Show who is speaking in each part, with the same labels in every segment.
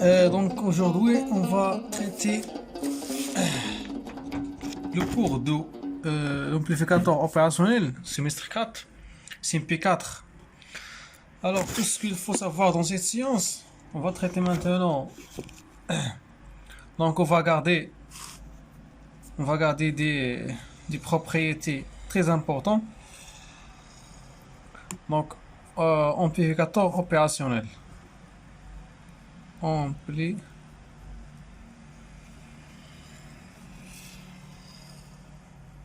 Speaker 1: Donc aujourd'hui, on va traiter le cours de l'amplificateur opérationnel, semestre 4, CMP4. Alors, tout ce qu'il faut savoir dans cette science, on va traiter maintenant. Donc, on va garder des propriétés très importantes. Donc, amplificateur opérationnel.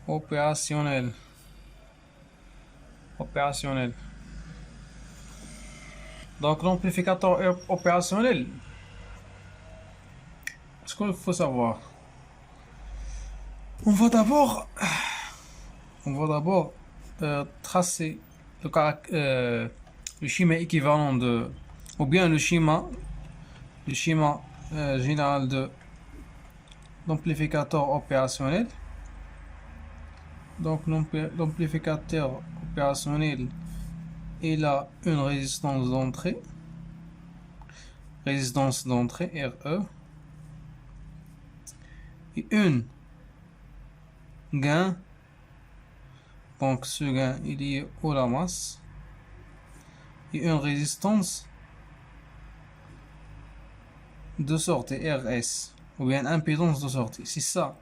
Speaker 1: Opérationnel. Donc l'amplificateur opérationnel, ce qu'il faut savoir, on va d'abord tracer le schéma équivalent ou bien le schéma général de l'amplificateur opérationnel. Donc l'amplificateur opérationnel, il a une résistance d'entrée RE, et une gain. Donc ce gain est lié à la masse, et une résistance de sortie RS, ou bien impédance de sortie. C'est ça,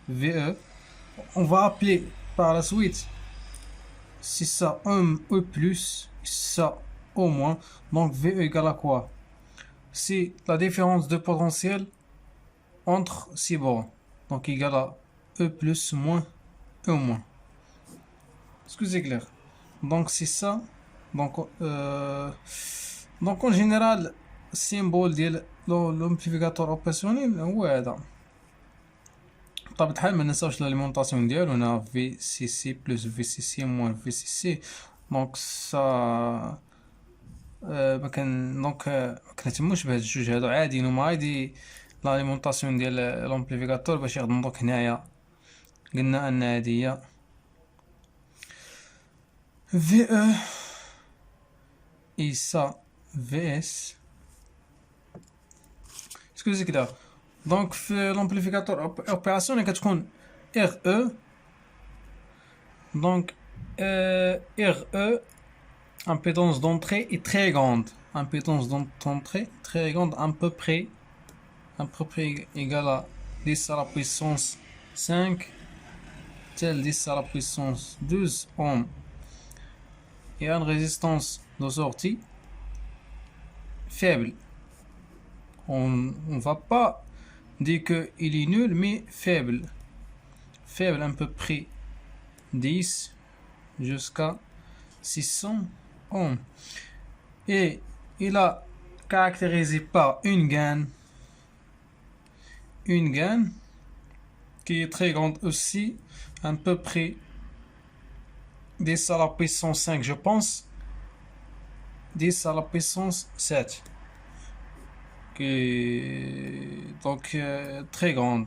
Speaker 1: VE. On va appeler par la suite, c'est ça E plus, ça au moins. Donc VE égale à quoi? C'est la différence de potentiel entre ces bornes. Donc égal à E plus moins E moins. Est-ce que c'est clair? Donc c'est ça. Donc en général, symbole ديال l'amplificateur opérationnel هو هذا. بطبيعة الحال ما ننساوش l'alimentation ديالو هنا VCC plus VCC moins VCC. دونك سا ما كنهتموش بهاد الجوج هادو، عادي هما عادي l'alimentation ديال l'amplificateur باش يخدم. دونك هنايا قلنا ان هادي هي VE et ça VS. Est-ce que c'est clair? Donc l'amplificateur opérationnel كتكون RE. Donc RE, impédance d'entrée est très grande. Impédance d'entrée très grande, à peu près égale à 10 à la puissance 5 tel 10 à la puissance 12 ohms. Et une résistance de sortie faible. On va pas dire qu'il est nul, mais faible. Faible, à peu près 10 jusqu'à 600 ohms. Et il a caractérisé par une gain qui est très grande aussi, à peu près 10 à la puissance 5, je pense, 10 à la puissance 7, donc très grande.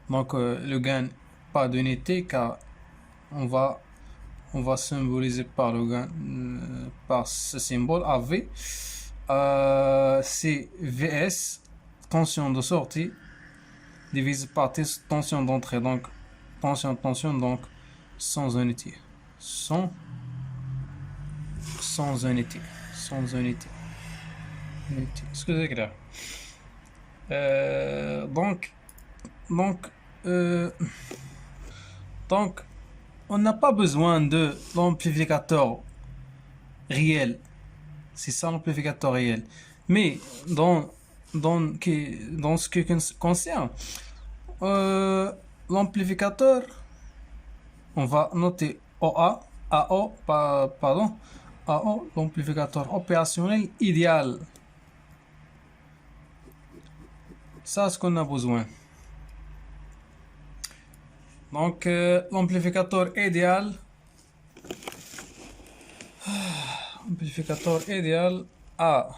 Speaker 1: Donc le gain, pas d'unité, car on va symboliser par le gain, par ce symbole AV. C'est VS, tension de sortie, divisé par tension d'entrée. Donc tension, donc sans unité. Sans unité. Est-ce que c'est clair? Donc on n'a pas besoin de l'amplificateur réel. C'est ça l'amplificateur réel. Mais dans ce qui concerne l'amplificateur, on va noter AO, l'amplificateur opérationnel idéal. Ça, c'est ce qu'on a besoin. Donc l'amplificateur idéal, a,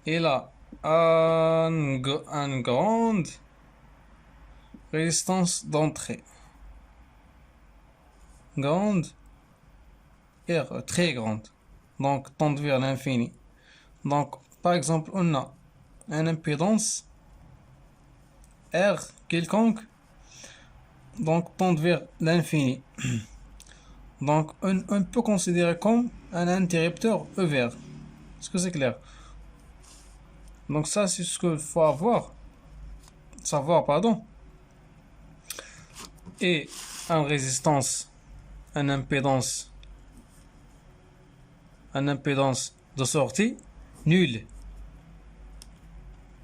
Speaker 1: il a une grande résistance d'entrée, grande R, très grande, donc tendre vers l'infini. Donc par exemple on a une impédance R quelconque, donc tendre vers l'infini. Donc on peut considérer comme un interrupteur EVR. Est-ce que c'est clair? Donc ça c'est ce qu'il faut savoir pardon. Et une résistance, une impédance de sortie nulle.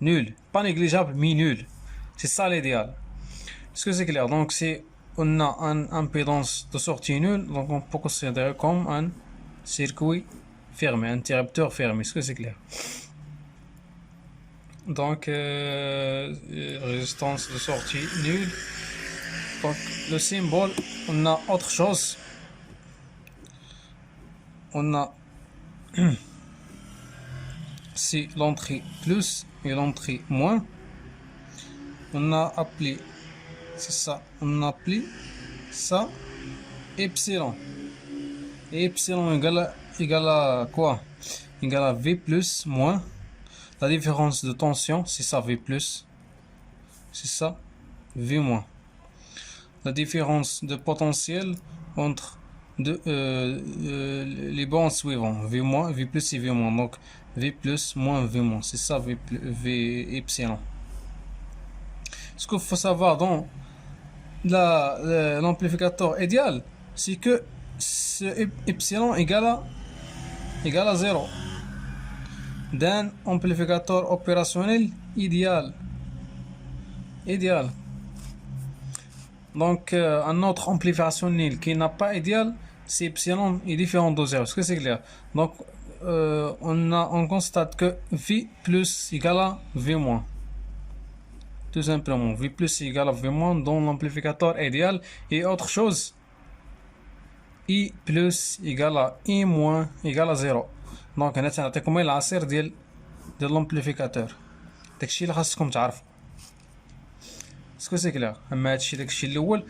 Speaker 1: Nul, pas négligeable, mais nul. C'est ça l'idéal. Est-ce que c'est clair? Donc si on a une impédance de sortie nulle, donc on peut considérer comme un circuit fermé, un interrupteur fermé. Est-ce que c'est clair? Donc résistance de sortie nulle. Donc le symbole, on a autre chose. On a si l'entrée plus et l'entrée moins. On a appelé, c'est ça, on a appelé ça epsilon. Et epsilon égale à quoi? Égale à V plus moins la différence de tension, c'est ça V plus, c'est ça V moins. La différence de potentiel entre les bancs suivants, V moins, V plus et V moins. Donc V plus moins V moins, c'est ça V epsilon. Ce qu'il faut savoir dans l'amplificateur idéal, c'est que ce epsilon égale à 0 d'un amplificateur opérationnel idéal. Donc un autre amplificateur qui n'a pas idéal, c'est epsilon est différent de 0. Est-ce que c'est clair? Donc on constate que V plus égale à V moins. Tout simplement, V plus égale à V moins dans l'amplificateur idéal. Et autre chose, I plus égale à I moins égale à 0. دونك هنا تنعطيكم العصير ديال لامبليفيكاتور. داكشي اللي خاصكم تعرفوا. اسكو سي كلير؟ اما هادشي داكشي الاول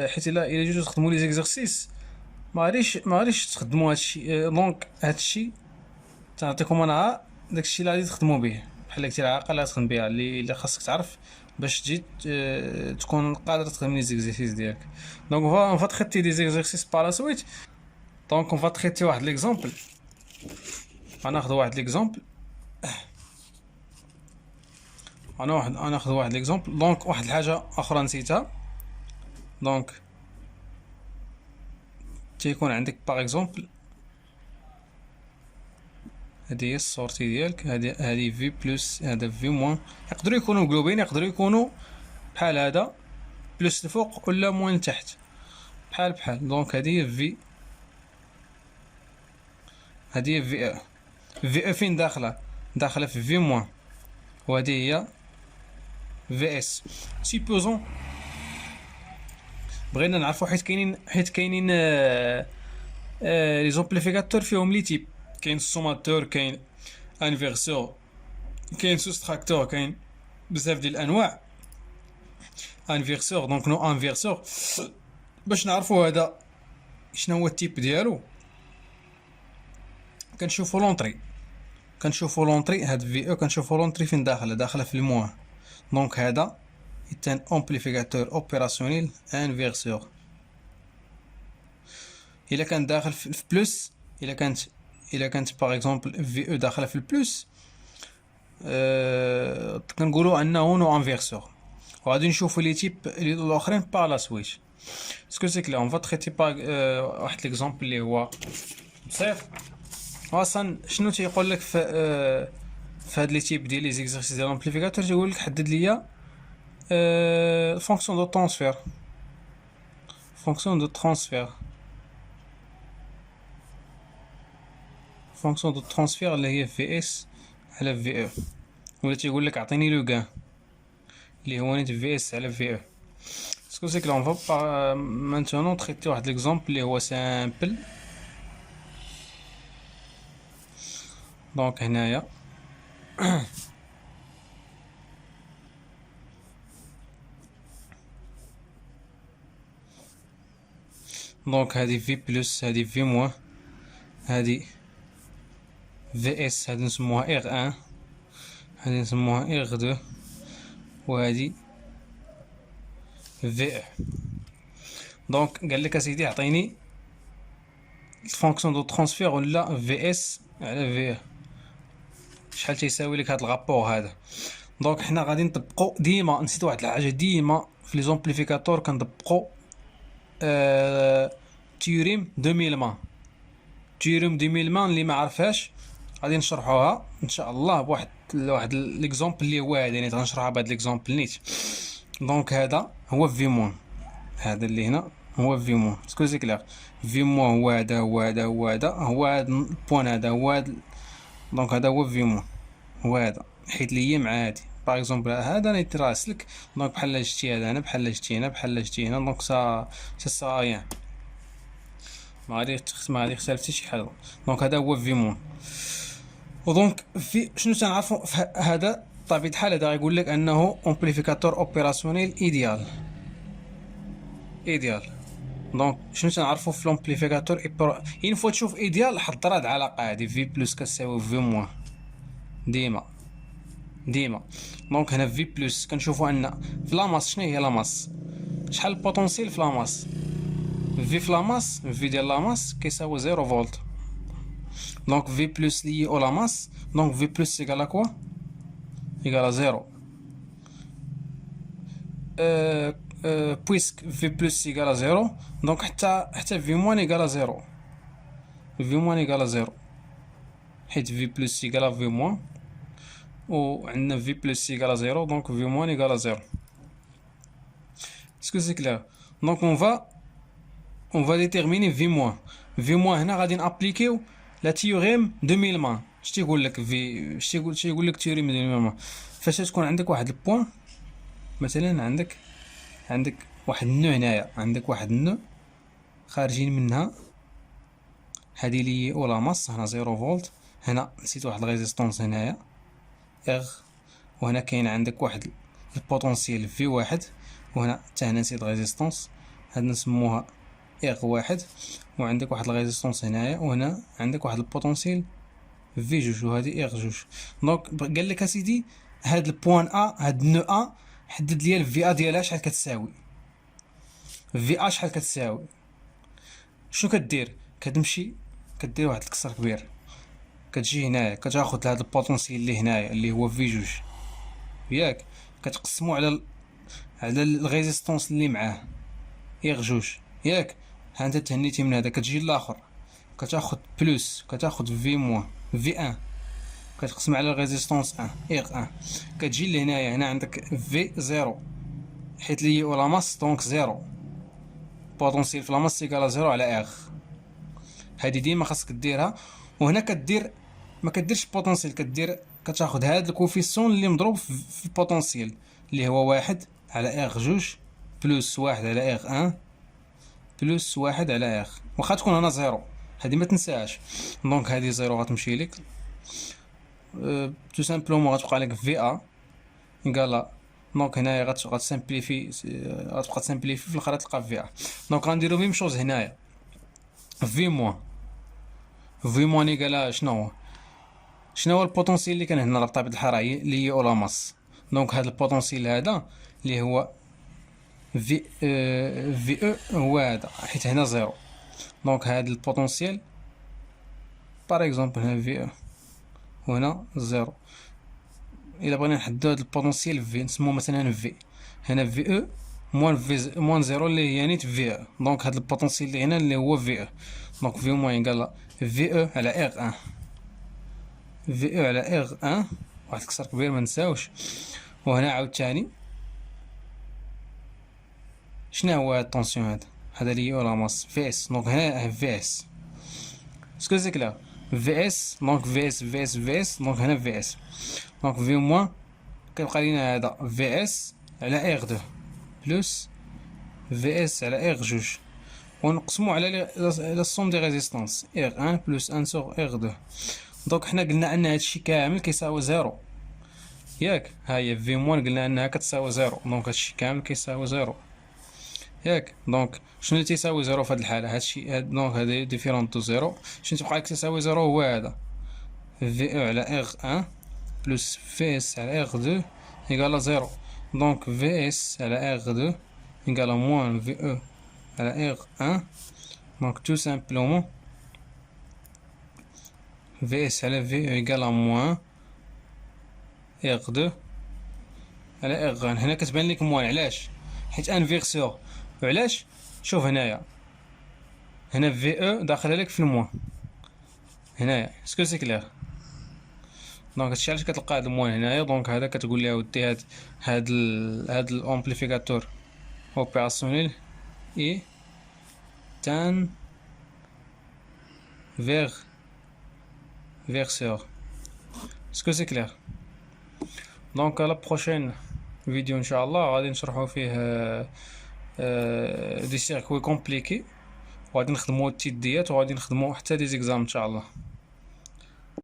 Speaker 1: حيت الا جيتو تخدموا لي زيكزارسيس ما غاديش تخدموا هادشي. دونك هادشي تنعطيكم انا داكشي اللي غادي تخدموا به، بحال قلتي العاقه اللي غتخدم بها اللي خاصك تعرف باش تجي تكون قادر تخدم لي زيكزارسيس ديالك. دونك on va traiter des exercices par la suite. Donc on va traiter واحد l'exemple. غناخذ واحد ليكزامبل. غناخذ واحد ليكزامبل. دونك واحد الحاجه اخرى نسيتها. دونك تيكون عندك باغ اكزومبل هذه هي السورتي ديالك، هذه في بلس هذا في موان. يقدروا يكونوا مقلوبين، يقدروا يكونوا بحال هذا بلس الفوق ولا موان لتحت بحال. دونك هذه هي في، هذه هي في في فين داخله في في موان، وهذه هي في اس. سيبوزون بغينا نعرفوا حيت كاينين لي زومبليفيكاتور فيهم لي تيب. كاين السوماتور، كاين انفيرسور، كاين سوستراكتور، كاين بزاف ديال الانواع انفيرسور. دونك نو انفيرسور باش نعرفوا هذا شنو هو التيب ديالو كنشوفوا لونطري هاد في او، كنشوفوا لونطري فين داخله في الموان. دونك هذا est un amplificateur opérationnel inverseur. إلا كان داخل في بلس، إلا كانت باغ اكزومبل في او داخله في البلس، كنقولوا انه نو انفيرسور. وغادي نشوفوا لي تيب الاخرين باغ لا سويت. اسكو سي كلير؟ اون فا تريتي باغ واحد ليكزامبل اللي هو بسيط. اصلا شنو تيقول لك في هاد لي تيب ديال لي زيكزارسيس ديال الامبليفيكاتور؟ تيقول لك حدد ليا fonction de transfert. fonction de transfert اللي هي في اس على في او، ولا تيقول لك اعطيني لو غان اللي هو نيت في اس على في او. سكو سي كلا اون فا مانتونون تريتي واحد ليكزامبل اللي هو سامبل. دونك هنايا دونك هذه في بلس هذه في موان. هادي في اس، هادي نسموها اغ ان، هادي نسموها اغ دو، وهادي في او. دونك قال لك اسيدي عطيني الفونكسيون دو ترانسفير ولا في اس على في او، شحال تيساوي لك هاد الغابور هذا. دونك حنا غادي نطبقو ديما، نسيت واحد الحاجه، ديما في لي زومبليفيكاتور كنطبقو تيوريم 2000 مان. تيوريم 2000 مان اللي ما عرفهاش غادي نشرحوها ان شاء الله بواحد ليكزومبل اللي هو هذا، يعني غنشرحها بهذا ليكزومبل نيت. دونك هذا هو في مون، هذا اللي هنا هو في مون، اسكو سي كلير. في مون هو هذا، هو هذا، هو هذا، هو هذا البوان هذا، هو هذا. دونك هذا هو في مون، هو هذا، حيت لي مع هادي باغ اكزومبل هذا انا يتراسلك. دونك بحال شتي هذا هنا، بحال شتي هنا، بحال شتي هنا. دونك سا ريان، ما غادي يختلف حتى شي حاجه. دونك هذا هو في مون. ودونك في شنو تنعرفوا هذا بطبيعه الحال، هذا غيقول لك انه امبليفيكاتور اوبيراسيونيل ايديال. دونك شنو تنعرفوا في لومبليفيكاتور اين فوا تشوف ايديال، حضر هاد العلاقه هادي في بلس كتساوي في موان ديما. دونك هنا في بلس كنشوفوا ان في لاماس، شنو هي لاماس؟ شحال البوتونسيال في لاماس؟ في لاماس، في ديال لاماس كيساوي 0 فولت. دونك في بلس لي او لاماس، دونك في بلس ايكال كوا؟ ايكال 0. بويسك في بلس ايكال 0، دونك حتى في موان ايكال 0. في موان ايكال 0 حيت في بلس ايكال في موان، و عندنا في بلس ايكال 0، دونك في موان ايكال 0. اسكو سي كلير؟ دونك اون فا ديتيرميني في موان. في موان هنا غادي نابليكيو لا تيوريم 2000 مان. اش تيقول لك في اش تيقول لك تيوريم 2000 مان؟ فاش تكون عندك واحد البوان، مثلا عندك واحد النو هنايا، عندك واحد النو خارجين منها، هادي لي او لا ماس، هنا 0 فولت، هنا نسيت واحد الريزيستونس هنايا اغ، وهنا كاين عندك واحد البوتونسيال في واحد، وهنا حتى هنا نسيت ريزيستونس، هاد نسموها اغ واحد، وعندك واحد الريزيستونس هنايا، وهنا عندك واحد البوتونسيال في جوج، وهادي اغ جوج. دونك قال لك اسيدي هاد البوان ا، هاد نو ا، حدد ليا الفي ا ديالها شحال كتساوي. في ا شحال كتساوي؟ شنو كدير؟ كتمشي كدير واحد الكسر كبير، كتجي هنايا كتاخد هاد البوتونسيال اللي هنايا اللي هو في جوج، ياك كتقسمو على الريزيستونس اللي معاه اغ جوج، ياك ها انت تهنيتي من هذا، كتجي لاخر كتاخد بلس، كتاخد في موان في ان، كتقسم على الريزيستونس ان اغ ان، كتجي لهنايا، هنا عندك في زيرو حيت لي او لا ماس، دونك زيرو بوتونسيال في لا ماس ايكال زيرو على اغ. هادي ديما خاصك ديرها. وهنا كدير ما كديرش بوتونسيال، كتاخد هاد الكوفيسيون اللي مضروب في البوتونسيال اللي هو واحد على اغ جوج بلس واحد على اغ ان بلس واحد على اغ، واخا تكون هنا زيرو، هادي ما تنساهاش. دونك هادي زيرو غتمشي لك تو سامبلومون، غتبقى لك في ا ايكالا، دونك هنايا غتسامبليفي، غتبقى تسامبليفي في الاخر تلقى في ا. دونك غنديرو ميم شوز هنايا، في موان ايكالا شنو هو البوتونسيال اللي كان هنا بطبيعة الحال لي او لا ماس. دونك هذا البوتونسيال هذا اللي هو في او هو هذا، حيت هنا زيرو. دونك هذا البوتونسيال باغ اكزومبل هنا في او وهنا زيرو، الا بغينا نحددو هذا البوتونسيال في نسموه مثلا في، هنا في او موان زيرو اللي هي نيت في او. دونك هذا البوتونسيال اللي هنا اللي هو في او، دونك في موان يقال في او على اغ ان، في او على اغ ان، واحد الكسر كبير ما نساوش. وهنا عاوتاني شنو هو الطونسيون هذا لي او لا ماس في اس، دونك هنا في اس، اسكو سي كلير؟ في اس، دونك في اس في اس في اس، دونك هنا في اس، دونك في موان كيبقى لينا هذا في اس على اغ دو بلس في اس على اغ جوج، ونقسمو على لا سوم دي ريزيستونس اغ ان بلس ان سور اغ دو. دونك حنا قلنا ان هادشي كامل كيساوي زيرو، ياك ها هي في موان قلنا انها كتساوي زيرو، دونك هادشي كامل كيساوي زيرو. ياك. دونك شنو اللي تيساوي زيرو في هاد الحالة؟ هادشي دونك هادي ديفيرون دو زيرو. شنو تيبقى لك تساوي زيرو هو هذا في او على اغ ان بلس في اس على اغ دو ايكالا زيرو. دونك في اس على اغ دو ايكالا موان في او على اغ ان. دونك تو سامبلومون في اس على في او ايكالا موان اغ دو على اغ ان. هنا كتبان لك موان، علاش؟ حيت انفيرسور. وعلاش؟ شوف هنايا، هنا في او داخله لك في الموان هنايا. اسكو سي كلير؟ دونك هادشي علاش كتلقى هاد الموان هنايا. دونك هذا كتقول ليه اودي هاد الامبليفيكاتور اوبيراسيونيل اي تان فيرسور. اسكو سي كلير؟ دونك لا بروشين فيديو ان شاء الله غادي نشرحو فيه دي سيركوي كومبليكي، وغادي نخدمو التيديات، وغادي نخدمو حتى دي زيكزام ان شاء الله.